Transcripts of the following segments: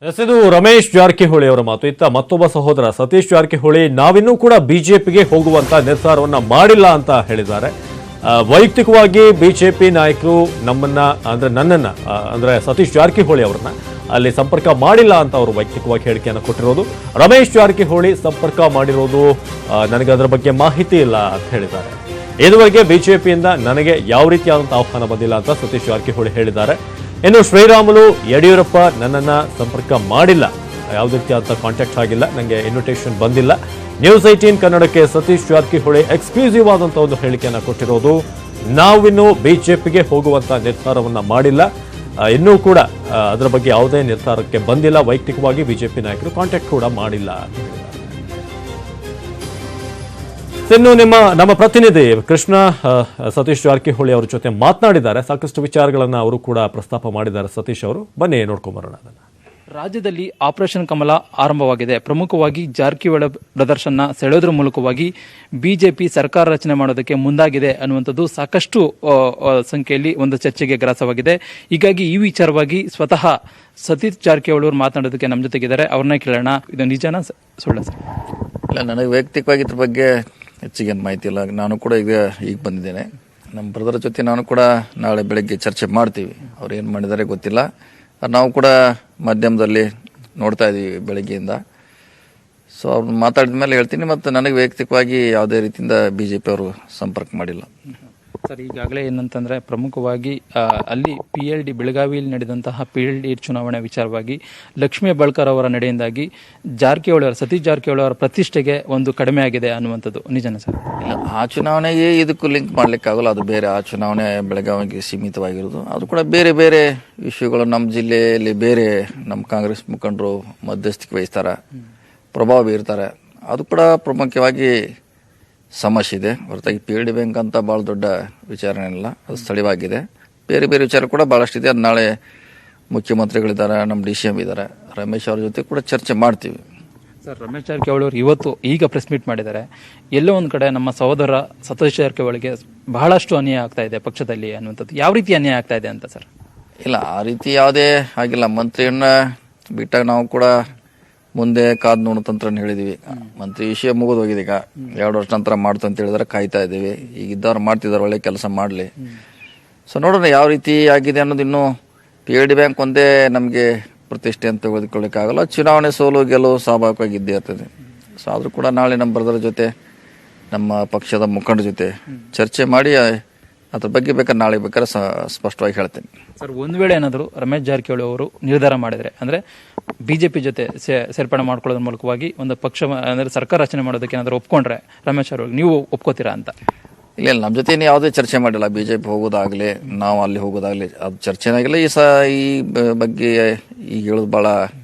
ಇದು ರಮೇಶ್ ಜಾರಕಿಹೊಳಿ ಅವರ ಮಾತು. ಇತ್ತ ಮತ್ತೊಬ್ಬ ಸಹೋದರ ಸತೀಶ್ ಜಾರಕಿಹೊಳಿ ನಾವಿನ್ನೂ ಕೂಡ ಬಿಜೆಪಿಗೆ ಹೋಗುವಂತ ನಿರ್ಧಾರವನ್ನ ಮಾಡಿಲ್ಲ ಅಂತ ಹೇಳಿದ್ದಾರೆ. ವೈಯಕ್ತಿಕವಾಗಿ ಬಿಜೆಪಿ ನಾಯಕರು ನನ್ನನ್ನ ಅಂದ್ರೆ ಸತೀಶ್ ಜಾರಕಿಹೊಳಿ ಅವರನ್ನ ಅಲ್ಲಿ ಸಂಪರ್ಕ ಮಾಡಿಲ್ಲ ಅಂತ ಅವರು ವೈಯಕ್ತಿಕವಾಗಿ ಹೇಳಿಕೆಯನ್ನು ಕೊಟ್ಟಿರೋದು. ರಮೇಶ್ ಜಾರಕಿಹೊಳಿ ಸಂಪರ್ಕ ಮಾಡಿರೋದು ನನಗೆ ಅದರ ಬಗ್ಗೆ ಮಾಹಿತಿ ಇಲ್ಲ ಅಂತ ಹೇಳಿದ್ದಾರೆ. ಇದುವರೆಗೆ ಬಿಜೆಪಿಯಿಂದ ನನಗೆ ಯಾವ ರೀತಿಯಾದಂತಹ ಆಹ್ವಾನ ಬಂದಿಲ್ಲ ಅಂತ ಸತೀಶ್ ಜಾರಕಿಹೊಳಿ ಹೇಳಿದ್ದಾರೆ. ಇನ್ನು ಶ್ರೀರಾಮುಲು ಯಡಿಯೂರಪ್ಪ ನನ್ನನ್ನ ಸಂಪರ್ಕ ಮಾಡಿಲ್ಲ, ಯಾವುದೇ ರೀತಿಯಾದ ಕಾಂಟ್ಯಾಕ್ಟ್ ಆಗಿಲ್ಲ, ನನಗೆ ಇನ್ವಿಟೇಷನ್ ಬಂದಿಲ್ಲ. ನ್ಯೂಸ್ 18 ಕನ್ನಡಕ್ಕೆ ಸತೀಶ್ ಜಾರಕಿಹೊಳಿ ಎಕ್ಸ್ಕ್ಲೂಸಿವ್ ಆದಂತಹ ಒಂದು ಹೇಳಿಕೆಯನ್ನು ಕೊಟ್ಟಿರೋದು. ನಾವಿನ್ನು ಬಿಜೆಪಿಗೆ ಹೋಗುವಂತ ನಿರ್ಧಾರವನ್ನ ಮಾಡಿಲ್ಲ, ಇನ್ನೂ ಕೂಡ ಅದರ ಬಗ್ಗೆ ಯಾವುದೇ ನಿರ್ಧಾರಕ್ಕೆ ಬಂದಿಲ್ಲ. ವೈಯಕ್ತಿಕವಾಗಿ ಬಿಜೆಪಿ ನಾಯಕರು ಕಾಂಟ್ಯಾಕ್ಟ್ ಕೂಡ ಮಾಡಿಲ್ಲ. ಇನ್ನು ನಮ್ಮ ಪ್ರತಿನಿಧಿ ಕೃಷ್ಣ ಸತೀಶ್ ಜಾರಕಿಹೊಳಿ ಅವರ ಜೊತೆ ಮಾತನಾಡಿದ್ದಾರೆ. ಸಾಕಷ್ಟು ವಿಚಾರಗಳನ್ನು ಅವರು ಕೂಡ ಪ್ರಸ್ತಾಪ ಮಾಡಿದ್ದಾರೆ. ಸತೀಶ್ ಅವರು, ಬನ್ನಿ ನೋಡ್ಕೊಂಡ್ ಬರೋಣ ಅದನ್ನ. ರಾಜ್ಯದಲ್ಲಿ ಆಪರೇಷನ್ ಕಮಲ ಆರಂಭವಾಗಿದೆ. ಪ್ರಮುಖವಾಗಿ ಜಾರಕಿಹೊಳಿ ಪ್ರದರ್ಶನ ಸೆಳೆಯೋದ್ರ ಮೂಲಕವಾಗಿ ಬಿಜೆಪಿ ಸರ್ಕಾರ ರಚನೆ ಮಾಡೋದಕ್ಕೆ ಮುಂದಾಗಿದೆ ಅನ್ನುವಂಥದ್ದು ಸಾಕಷ್ಟು ಸಂಖ್ಯೆಯಲ್ಲಿ ಒಂದು ಚರ್ಚೆಗೆ ಗ್ರಾಸವಾಗಿದೆ. ಹೀಗಾಗಿ ಈ ವಿಚಾರವಾಗಿ ಸ್ವತಃ ಸತೀಶ್ ಜಾರಕಿಹೊಳಿ ಅವರು ಮಾತನಾಡೋದಕ್ಕೆ ನಮ್ಮ ಜೊತೆಗಿದ್ದಾರೆ. ಅವ್ರನ್ನ ಕೇಳೋಣ, ಇದು ನಿಜಾನ ಸುಳ್ಳ ಸರ್? ಇಲ್ಲ, ನನಗೆ ವೈಯಕ್ತಿಕವಾಗಿ ಇದ್ರ ಬಗ್ಗೆ ಹೆಚ್ಚಿಗೆ ಮಾಹಿತಿ ಇಲ್ಲ. ನಾನು ಕೂಡ ಈಗ ಬಂದಿದ್ದೇನೆ. ನಮ್ಮ ಬ್ರದರ್ ಜೊತೆ ನಾನು ಕೂಡ ನಾಳೆ ಬೆಳಗ್ಗೆ ಚರ್ಚೆ ಮಾಡ್ತೀವಿ. ಅವ್ರು ಏನು ಮಾಡಿದ್ದಾರೆ ಗೊತ್ತಿಲ್ಲ. ನಾವು ಕೂಡ ಮಾಧ್ಯಮದಲ್ಲಿ ನೋಡ್ತಾ ಇದ್ದೀವಿ ಬೆಳಗ್ಗೆಯಿಂದ. ಸೊ ಅವ್ರು ಮಾತಾಡಿದ ಮೇಲೆ ಹೇಳ್ತೀನಿ. ಮತ್ತು ನನಗೆ ವೈಯಕ್ತಿಕವಾಗಿ ಯಾವುದೇ ರೀತಿಯಿಂದ ಬಿಜೆಪಿ ಅವರು ಸಂಪರ್ಕ ಮಾಡಿಲ್ಲ ಸರ್. ಈಗಾಗಲೇ ಏನಂತಂದ್ರೆ ಪ್ರಮುಖವಾಗಿ ಅಲ್ಲಿ PLD ಬೆಳಗಾವಿಯಲ್ಲಿ ನಡೆದಂತಹ PLD ಚುನಾವಣೆ ವಿಚಾರವಾಗಿ ಲಕ್ಷ್ಮೀ ಹೆಬ್ಬಾಳ್ಕರ್ ಅವರ ನಡೆಯಿಂದಾಗಿ ಸತೀಶ್ ಜಾರಕಿಹೊಳಿ ಅವರ ಪ್ರತಿಷ್ಠೆಗೆ ಒಂದು ಕಡಿಮೆ ಆಗಿದೆ ಅನ್ನುವಂಥದ್ದು ನಿಜನ ಸರ್? ಇಲ್ಲ, ಆ ಚುನಾವಣೆಗೆ ಇದಕ್ಕೂ ಲಿಂಕ್ ಮಾಡ್ಲಿಕ್ಕಾಗಲ್ಲ. ಅದು ಬೇರೆ. ಆ ಚುನಾವಣೆ ಬೆಳಗಾವಿಗೆ ಸೀಮಿತವಾಗಿರೋದು. ಅದು ಕೂಡ ಬೇರೆ ಬೇರೆ ವಿಷಯಗಳು. ನಮ್ಮ ಜಿಲ್ಲೆಯಲ್ಲಿ ಬೇರೆ ನಮ್ಮ ಕಾಂಗ್ರೆಸ್ ಮುಖಂಡರು ಮಧ್ಯಸ್ಥಿಕೆ ವಹಿಸ್ತಾರೆ, ಪ್ರಭಾವ ಬೀರ್ತಾರೆ. ಅದು ಕೂಡ ಪ್ರಮುಖವಾಗಿ ಸಮಸ್ಯೆ ಇದೆ. ಹೊರತಾಗಿ PLD ಬ್ಯಾಂಕ್ ಅಂತ ಭಾಳ ದೊಡ್ಡ ವಿಚಾರ ಏನಿಲ್ಲ, ಅದು ಸ್ಥಳೀಯವಾಗಿದೆ. ಬೇರೆ ಬೇರೆ ವಿಚಾರ ಕೂಡ ಭಾಳಷ್ಟಿದೆ. ಅದು ನಾಳೆ ಮುಖ್ಯಮಂತ್ರಿಗಳಿದ್ದಾರೆ, ನಮ್ಮ DCM ಇದ್ದಾರೆ, ರಮೇಶ್ ಅವ್ರ ಜೊತೆ ಕೂಡ ಚರ್ಚೆ ಮಾಡ್ತೀವಿ. ಸರ್, ರಮೇಶ್ ಜಾರಕಿಹೊಳಿ ಅವರು ಈಗ ಪ್ರೆಸ್ ಮೀಟ್ ಮಾಡಿದ್ದಾರೆ. ಎಲ್ಲೋ ಒಂದು ಕಡೆ ನಮ್ಮ ಸಹೋದರ ಸತೀಶ್ ಜಾರಕಿಹೊಳಿಗೆ ಬಹಳಷ್ಟು ಅನ್ಯಾಯ ಆಗ್ತಾ ಇದೆ ಪಕ್ಷದಲ್ಲಿ ಅನ್ನುವಂಥದ್ದು. ಯಾವ ರೀತಿ ಅನ್ಯಾಯ ಆಗ್ತಾ ಇದೆ ಅಂತ ಸರ್? ಇಲ್ಲ, ಆ ರೀತಿ ಯಾವುದೇ ಆಗಿಲ್ಲ. ಮಂತ್ರಿಯನ್ನ ಬಿಟ್ಟಾಗ ನಾವು ಕೂಡ ಮುಂದೆ ಕಾದ್ ನೋಡೋ ತಂತ್ರ ಹೇಳಿದೀವಿ. ಮಂತ್ರಿ ವಿಷಯ ಮುಗಿದು ಹೋಗಿದೆ. ಈಗ 2 ವರ್ಷ ನಂತರ ಮಾಡ್ತು ಅಂತ ಹೇಳಿದ್ರೆ ಕಾಯ್ತಾ ಇದ್ದೀವಿ. ಈಗ ಇದ್ದವ್ರು ಮಾಡ್ತಿದ್ದಾರೆ, ಒಳ್ಳೆ ಕೆಲಸ ಮಾಡಲಿ. ಸೊ ನೋಡೋಣ ಯಾವ ರೀತಿ ಆಗಿದೆ ಅನ್ನೋದು. ಇನ್ನೂ PLD ಬ್ಯಾಂಕ್ ಒಂದೇ ನಮಗೆ ಪ್ರತಿಷ್ಠೆ ಅಂತ ತೆಗೆದುಕೊಳ್ಳಿಕ್ಕಾಗಲ್ಲ. ಚುನಾವಣೆ ಸೋಲು ಗೆಲುವು ಸ್ವಾಭಾವಿಕವಾಗಿ ಇದ್ದೇ ಇರ್ತದೆ. ಸೊ ಆದರೂ ಕೂಡ ನಾಳೆ ನಮ್ಮ ಬ್ರದರ್ ಜೊತೆ, ನಮ್ಮ ಪಕ್ಷದ ಮುಖಂಡರ ಜೊತೆ ಚರ್ಚೆ ಮಾಡಿ ಅದ್ರ ಬಗ್ಗೆ ಬೇಕಾದ್ರೆ ನಾಳೆ ಬೇಕಾದ್ರೆ ಸ್ಪಷ್ಟವಾಗಿ ಹೇಳ್ತೇನೆ. ಸರ್, ಒಂದು ವೇಳೆ ಏನಾದರೂ ರಮೇಶ್ ಜಾರಕಿಹೊಳಿ ಅವರು ನಿರ್ಧಾರ ಮಾಡಿದರೆ ಅಂದ್ರೆ ಬಿಜೆಪಿ ಜೊತೆ ಸೇರ್ಪಡೆ ಮಾಡ್ಕೊಳ್ಳೋದ್ರ ಮೂಲಕವಾಗಿ ಒಂದು ಪಕ್ಷ ಅಂದ್ರೆ ಸರ್ಕಾರ ರಚನೆ ಮಾಡೋದಕ್ಕೆ ಏನಾದರೂ ಒಪ್ಕೊಂಡ್ರೆ ರಮೇಶ್ ಅವರು ನೀವು ಒಪ್ಕೋತೀರಾ ಅಂತ? ಇಲ್ಲ, ನಮ್ಮ ಜೊತೆ ಯಾವುದೇ ಚರ್ಚೆ ಮಾಡಿಲ್ಲ. ಬಿಜೆಪಿ ಹೋಗೋದಾಗ್ಲಿ, ನಾವು ಅಲ್ಲಿ ಹೋಗೋದಾಗ್ಲಿ, ಅದು ಚರ್ಚೆನೇ ಆಗಿಲ್ಲ. ಈ ಬಗ್ಗೆ ಈಗ ಹೇಳೋದು ಭಾಳ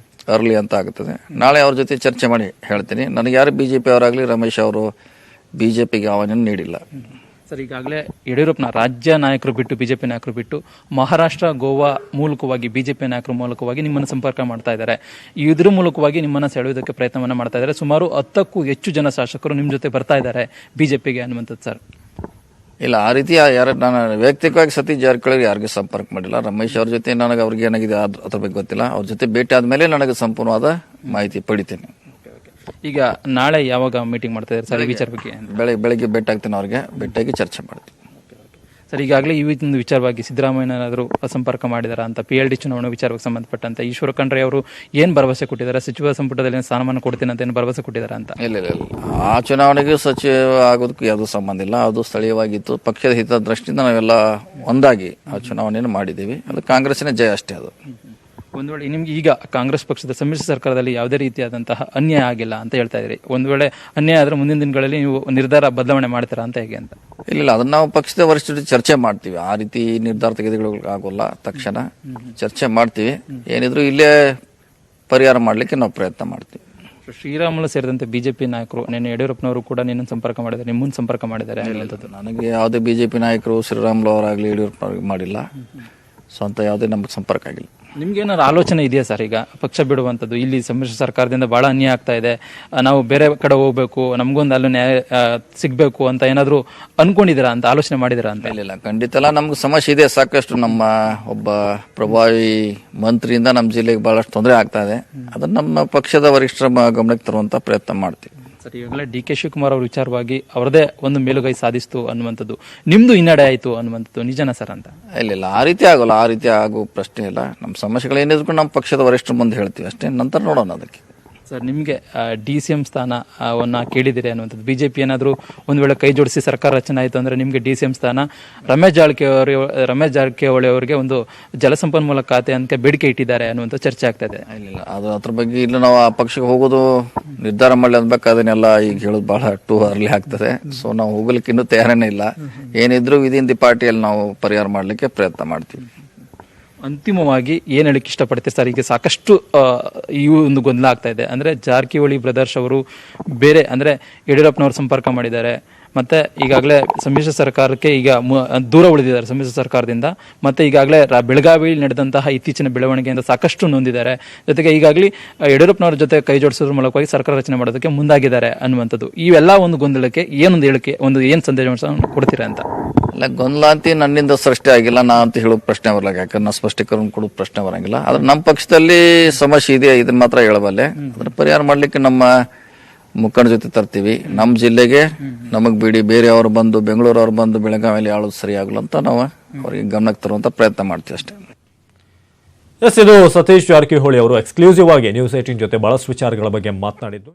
ಅರ್ಲಿ ಅಂತ ಆಗುತ್ತದೆ. ನಾಳೆ ಅವ್ರ ಜೊತೆ ಚರ್ಚೆ ಮಾಡಿ ಹೇಳ್ತೀನಿ. ನನಗೆ ಯಾರು ಬಿಜೆಪಿ ಅವರಾಗಲಿ ರಮೇಶ್ ಅವರು ಬಿಜೆಪಿಗೆ ಆಹ್ವಾನ ನೀಡಿಲ್ಲ. ಸರ್, ಈಗಾಗಲೇ ಯಡಿಯೂರಪ್ಪನ ರಾಜ್ಯ ನಾಯಕರು ಬಿಟ್ಟು ಬಿಜೆಪಿ ನಾಯಕರು ಬಿಟ್ಟು ಮಹಾರಾಷ್ಟ್ರ, ಗೋವಾ ಮೂಲಕವಾಗಿ ಬಿಜೆಪಿ ನಾಯಕರ ಮೂಲಕವಾಗಿ ನಿಮ್ಮನ್ನು ಸಂಪರ್ಕ ಮಾಡ್ತಾ ಇದ್ದಾರೆ. ಇದ್ರ ಮೂಲಕವಾಗಿ ನಿಮ್ಮನ್ನು ಸೆಳೆಯುವುದಕ್ಕೆ ಪ್ರಯತ್ನವನ್ನ ಮಾಡ್ತಾ ಇದ್ದಾರೆ. ಸುಮಾರು 10ಕ್ಕೂ ಹೆಚ್ಚು ಜನ ಶಾಸಕರು ನಿಮ್ಮ ಜೊತೆ ಬರ್ತಾ ಇದ್ದಾರೆ ಬಿಜೆಪಿಗೆ ಅನ್ನುವಂಥದ್ದು ಸರ್? ಇಲ್ಲ, ಆ ರೀತಿ ನಾನು ವೈಯಕ್ತಿಕವಾಗಿ ಸತೀಶ್ ಜಾರಕಿಹೊಳಿ ಯಾರಿಗೂ ಸಂಪರ್ಕ ಮಾಡಿಲ್ಲ. ರಮೇಶ್ ಅವ್ರ ಜೊತೆ ನನಗೆ ಅವ್ರಿಗೆ ಏನಾಗಿದೆ ಅದ್ರ ಬಗ್ಗೆ ಗೊತ್ತಿಲ್ಲ. ಅವ್ರ ಜೊತೆ ಭೇಟಿ ಆದ್ಮೇಲೆ ನನಗೆ ಸಂಪೂರ್ಣವಾದ ಮಾಹಿತಿ ಪಡಿತೇನೆ. ಈಗ ನಾಳೆ ಯಾವಾಗ ಮೀಟಿಂಗ್ ಮಾಡ್ತಾ ಇದ್ದಾರೆ ಸರ್ ಈ ವಿಚಾರ ಬಗ್ಗೆ? ಬೆಳಗ್ಗೆ ಭೇಟಿ ಆಗ್ತೇನೆ, ಅವ್ರಿಗೆ ಭೇಟಿಯಾಗಿ ಚರ್ಚೆ ಮಾಡ್ತೀನಿ. ಸರ್, ಈಗಾಗಲೇ ಈ ಒಂದು ವಿಚಾರವಾಗಿ ಸಿದ್ದರಾಮಯ್ಯನಾದರೂ ಸಂಪರ್ಕ ಮಾಡಿದಾರಾ ಅಂತ PLD ಚುನಾವಣೆ ವಿಚಾರಕ್ಕೆ ಸಂಬಂಧಪಟ್ಟಂತೆ ಈಶ್ವರ ಖಂಡ್ರೆ ಅವರು ಏನು ಭರವಸೆ ಕೊಟ್ಟಿದ್ದಾರೆ? ಸಚಿವ ಸಂಪುಟದಲ್ಲಿ ಸ್ಥಾನಮಾನ ಕೊಡ್ತೀನಿ ಅಂತ ಏನು ಭರವಸೆ ಕೊಟ್ಟಿದ್ದಾರೆ ಅಂತ? ಇಲ್ಲ, ಆ ಚುನಾವಣೆಗೂ ಸಚಿವ ಆಗೋದಕ್ಕೂ ಯಾವುದೂ ಸಂಬಂಧ ಇಲ್ಲ. ಅದು ಸ್ಥಳೀಯವಾಗಿತ್ತು. ಪಕ್ಷದ ಹಿತದೃಷ್ಟಿಯಿಂದ ನಾವೆಲ್ಲ ಒಂದಾಗಿ ಆ ಚುನಾವಣೆಯನ್ನು ಮಾಡಿದ್ದೀವಿ. ಅದು ಕಾಂಗ್ರೆಸ್ಸಿನ ಜಯ ಅಷ್ಟೇ. ಅದು ಒಂದು ವೇಳೆ ನಿಮ್ಗೆ ಈಗ ಕಾಂಗ್ರೆಸ್ ಪಕ್ಷದ ಸಮ್ಮಿಶ್ರ ಸರ್ಕಾರದಲ್ಲಿ ಯಾವುದೇ ರೀತಿಯಾದಂತಹ ಅನ್ಯಾಯ ಆಗಿಲ್ಲ ಅಂತ ಹೇಳ್ತಾ ಇದ್ರಿ. ಒಂದು ವೇಳೆ ಅನ್ಯಾಯ ಆದ್ರೆ ಮುಂದಿನ ದಿನಗಳಲ್ಲಿ ನೀವು ನಿರ್ಧಾರ ಬದಲಾವಣೆ ಮಾಡ್ತೀರಾ ಅಂತ ಹೇಗೆ ಅಂತ? ಇಲ್ಲ, ಅದನ್ನ ನಾವು ಪಕ್ಷದ ವರಿಷ್ಠರ ಚರ್ಚೆ ಮಾಡ್ತೀವಿ. ಆ ರೀತಿ ನಿರ್ಧಾರ ತೆಗೆದುಕೊಳ್ಳೋಕ್ಕಾಗೋಲ್ಲ. ತಕ್ಷಣ ಚರ್ಚೆ ಮಾಡ್ತೀವಿ. ಏನಿದ್ರು ಇಲ್ಲೇ ಪರಿಹಾರ ಮಾಡ್ಲಿಕ್ಕೆ ನಾವು ಪ್ರಯತ್ನ ಮಾಡ್ತೀವಿ. ಶ್ರೀರಾಮುಲು ಸೇರಿದಂತೆ ಬಿಜೆಪಿ ನಾಯಕರು ನಿನ್ನೆ ಯಡಿಯೂರಪ್ಪನವರು ಕೂಡ ನಿನ್ನ ಸಂಪರ್ಕ ಮಾಡಿದ್ದಾರೆ, ನಿಮ್ಮನ್ನು ಸಂಪರ್ಕ ಮಾಡಿದ್ದಾರೆ. ನನಗೆ ಯಾವುದೇ ಬಿಜೆಪಿ ನಾಯಕರು ಶ್ರೀರಾಮುಲು ಅವರಾಗಲಿ ಯಡಿಯೂರಪ್ಪ ಮಾಡಿಲ್ಲ. ಸ್ವಂತ ಯಾವುದೇ ನಮ್ಗೆ ಸಂಪರ್ಕ ಆಗಿಲ್ಲ. ನಿಮ್ಗೆ ಏನಾದ್ರು ಆಲೋಚನೆ ಇದೆಯಾ ಸರ್ ಈಗ ಪಕ್ಷ ಬಿಡುವಂಥದ್ದು? ಇಲ್ಲಿ ಸಮ್ಮಿಶ್ರ ಸರ್ಕಾರದಿಂದ ಬಹಳ ಅನ್ಯಾಯ ಆಗ್ತಾ ಇದೆ, ನಾವು ಬೇರೆ ಕಡೆ ಹೋಗ್ಬೇಕು, ನಮಗೊಂದು ಅಲ್ಲೂ ನ್ಯಾಯ ಸಿಗ್ಬೇಕು ಅಂತ ಏನಾದ್ರು ಅನ್ಕೊಂಡಿದ್ದೀರಾ ಅಂತ, ಆಲೋಚನೆ ಮಾಡಿದಿರಾ ಅಂತ? ಇಲ್ಲ ಖಂಡಿತ ಅಲ್ಲ, ನಮ್ಗೆ ಸಮಸ್ಯೆ ಇದೆ ಸಾಕಷ್ಟು. ನಮ್ಮ ಒಬ್ಬ ಪ್ರಭಾವಿ ಮಂತ್ರಿಯಿಂದ ನಮ್ಮ ಜಿಲ್ಲೆಗೆ ಬಹಳಷ್ಟು ತೊಂದರೆ ಆಗ್ತಾ ಇದೆ. ಅದನ್ನ ನಮ್ಮ ಪಕ್ಷದ ವರಿಷ್ಠರ ಗಮನಕ್ಕೆ ತರುವಂತ ಪ್ರಯತ್ನ ಮಾಡ್ತೀವಿ. ಸರ್, ಈಗಾಗಲೇ ಡಿ ಕೆ ಶಿವಕುಮಾರ್ ಅವ್ರ ವಿಚಾರವಾಗಿ ಅವರದೇ ಒಂದು ಮೇಲುಗೈ ಸಾಧಿಸ್ತು ಅನ್ನುವಂಥದ್ದು, ನಿಮ್ದು ಹಿನ್ನಡೆ ಆಯಿತು ಅನ್ನುವಂಥದ್ದು ನಿಜನಾ ಸರ್ ಅಂತ? ಇಲ್ಲ ಆ ರೀತಿ ಆಗೋಲ್ಲ, ಆ ರೀತಿ ಆಗೋ ಪ್ರಶ್ನೆ ಇಲ್ಲ. ನಮ್ಮ ಸಮಸ್ಯೆಗಳು ಏನಿದ್ರು ನಮ್ಮ ಪಕ್ಷದ ವರಿಷ್ಠರ ಮುಂದೆ ಹೇಳ್ತೀವಿ ಅಷ್ಟೇ, ನಂತರ ನೋಡೋಣ ಅದಕ್ಕೆ. ಸರ್, ನಿಮಗೆ DCM ಸ್ಥಾನವನ್ನ ಕೇಳಿದಿರಿ ಅನ್ನುವಂಥದ್ದು, ಬಿಜೆಪಿ ಏನಾದರೂ ಒಂದು ವೇಳೆ ಕೈ ಜೋಡಿಸಿ ಸರ್ಕಾರ ರಚನೆ ಆಯಿತು ಅಂದ್ರೆ ನಿಮಗೆ DCM ಸ್ಥಾನ, ರಮೇಶ್ ಜಾರಕಿಹೊಳಿ ಅವರಿಗೆ ಒಂದು ಜಲಸಂಪನ್ಮೂಲ ಖಾತೆ ಅಂತ ಬೇಡಿಕೆ ಇಟ್ಟಿದ್ದಾರೆ ಅನ್ನುವಂಥ ಚರ್ಚೆ ಆಗ್ತಾ ಇದೆ. ಇಲ್ಲ ಅದು ಅದ್ರ ಬಗ್ಗೆ ಇಲ್ಲ, ನಾವು ಆ ಪಕ್ಷಕ್ಕೆ ಹೋಗೋದು ನಿರ್ಧಾರ ಮಾಡಲಿ ಅನ್ಬೇಕು, ಅದನ್ನೆಲ್ಲ ಈಗ ಹೇಳೋದು ಬಹಳ ಟೂ ಅರ್ಲಿ ಆಗ್ತದೆ. ಸೊ ನಾವು ಹೋಗ್ಲಿಕ್ಕೆ ಇನ್ನೂ ತಯಾರೇನೇ ಇಲ್ಲ. ಏನಿದ್ರು ವಿದಿನ್ ದಿ ಪಾರ್ಟಿಯಲ್ಲಿ ನಾವು ಪರಿಹಾರ ಮಾಡಲಿಕ್ಕೆ ಪ್ರಯತ್ನ ಮಾಡ್ತೀವಿ. ಅಂತಿಮವಾಗಿ ಏನ್ ಹೇಳಿಕ್ಕೆ ಇಷ್ಟಪಡ್ತೀರಿ ಸರ್? ಈಗ ಸಾಕಷ್ಟು ಈ ಒಂದು ಗೊಂದಲ ಆಗ್ತಾ ಇದೆ. ಅಂದ್ರೆ ಜಾರಕಿಹೊಳಿ ಬ್ರದರ್ಸ್ ಅವರು ಬೇರೆ ಅಂದ್ರೆ ಯಡಿಯೂರಪ್ಪನವರು ಸಂಪರ್ಕ ಮಾಡಿದ್ದಾರೆ, ಮತ್ತೆ ಈಗಾಗಲೇ ಸಮ್ಮಿಶ್ರ ಸರ್ಕಾರಕ್ಕೆ ಈಗ ದೂರ ಉಳಿದಿದ್ದಾರೆ ಸಮ್ಮಿಶ್ರ ಸರ್ಕಾರದಿಂದ, ಮತ್ತೆ ಈಗಾಗಲೇ ಬೆಳಗಾವಿಯಲ್ಲಿ ನಡೆದಂತಹ ಇತ್ತೀಚಿನ ಬೆಳವಣಿಗೆಯಿಂದ ಸಾಕಷ್ಟು ನೊಂದಿದ್ದಾರೆ. ಜೊತೆಗೆ ಈಗಾಗಲೇ ಯಡಿಯೂರಪ್ಪನವರ ಜೊತೆ ಕೈ ಜೋಡಿಸೋದ್ರ ಮೂಲಕವಾಗಿ ಸರ್ಕಾರ ರಚನೆ ಮಾಡೋದಕ್ಕೆ ಮುಂದಾಗಿದ್ದಾರೆ ಅನ್ನುವಂಥದ್ದು. ಇವೆಲ್ಲ ಒಂದು ಗೊಂದಲಕ್ಕೆ ಏನೊಂದು ಹೇಳಿಕೆ, ಏನ್ ಸಂದೇಶ ಕೊಡ್ತೀರಾ ಅಂತ? ಇಲ್ಲ, ಗೊಂದಲ ಅಂತ ನನ್ನಿಂದ ಸೃಷ್ಟಿ ಆಗಿಲ್ಲ, ನಾ ಅಂತ ಹೇಳೋ ಪ್ರಶ್ನೆ ಬರಲ್ಲ, ಯಾಕಂದ್ರೆ ನಾ ಸ್ಪಷ್ಟೀಕರಣ ಕೊಡೋ ಪ್ರಶ್ನೆ ಬರಂಗಿಲ್ಲ. ಆದ್ರೆ ನಮ್ಮ ಪಕ್ಷದಲ್ಲಿ ಸಮಸ್ಯೆ ಇದೆ, ಇದನ್ನ ಮಾತ್ರ ಹೇಳಬಲ್ಲೆ. ಅದನ್ನ ಪರಿಹಾರ ಮಾಡ್ಲಿಕ್ಕೆ ನಮ್ಮ ಮುಖಂಡ ಜೊತೆ ತರ್ತೀವಿ. ನಮ್ಮ ಜಿಲ್ಲೆಗೆ ನಮಗ್ ಬಿಡಿ ಬೇರೆಯವರು ಬಂದು ಬೆಂಗಳೂರವ್ರು ಬಂದು ಬೆಳಗಾವಿಯಲ್ಲಿ ಆಳೋದು ಸರಿ ಆಗಲ್ಲ ಅಂತ ನಾವು ಅವರಿಗೆ ಗಮನಕ್ಕೆ ತರುವಂತ ಪ್ರಯತ್ನ ಮಾಡ್ತೀವಿ ಅಷ್ಟೇ. ಎಸ್, ಇದು ಸತೀಶ್ ಜಾರಕಿಹೊಳಿ ಅವರು ಎಕ್ಸ್ಕ್ಲೂಸಿವ್ ಆಗಿ ನ್ಯೂಸ್ 18 ಜೊತೆ ಬಹಳಷ್ಟು ವಿಚಾರಗಳ ಬಗ್ಗೆ ಮಾತನಾಡಿದ್ದು.